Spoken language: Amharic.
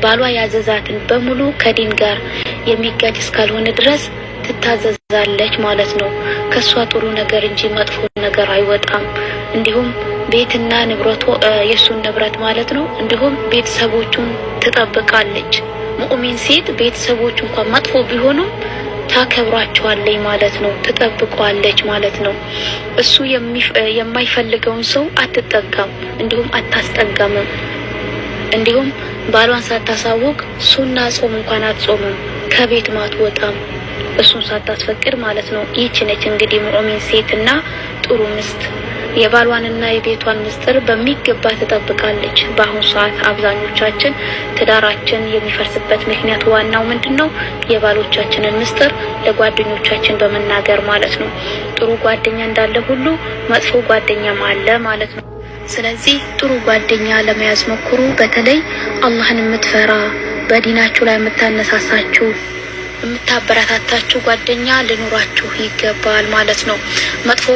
ባሏ ያዘዛትን በሙሉ ከዲን ጋር የሚጋጭ እስካልሆነ ድረስ ትታዘዛለች ማለት ነው። ከሷ ጥሩ ነገር እንጂ መጥፎ ነገር አይወጣም። እንዲሁም ቤትና ንብረቱ የሱን ንብረት ማለት ነው። እንዲሁም ቤተሰቦቹን ትጠብቃለች። ሙእሚን ሴት ቤተሰቦቹ እንኳን መጥፎ ቢሆኑም ታከብራቸዋለች ማለት ነው፣ ትጠብቀዋለች ማለት ነው። እሱ የማይፈልገውን ሰው አትጠጋም፣ እንዲሁም አታስጠጋምም። እንዲሁም ባሏን ሳታሳውቅ ሱና ጾም እንኳን አትጾምም፣ ከቤት ማትወጣም እሱን ሳታስፈቅድ ማለት ነው። ይህች ነች እንግዲህ ሙእሚን ሴትና ጥሩ ሚስት። የባሏንና የቤቷን ምስጢር በሚገባ ትጠብቃለች። በአሁኑ ሰዓት አብዛኞቻችን ትዳራችን የሚፈርስበት ምክንያት ዋናው ምንድነው? የባሎቻችንን ምስጢር ለጓደኞቻችን በመናገር ማለት ነው። ጥሩ ጓደኛ እንዳለ ሁሉ መጥፎ ጓደኛም አለ ማለት ነው። ስለዚህ ጥሩ ጓደኛ ለመያዝ ሞክሩ። በተለይ አላህን የምትፈራ በዲናችሁ ላይ የምታነሳሳችሁ የምታበረታታችሁ ጓደኛ ሊኖራችሁ ይገባል ማለት ነው። መጥፎ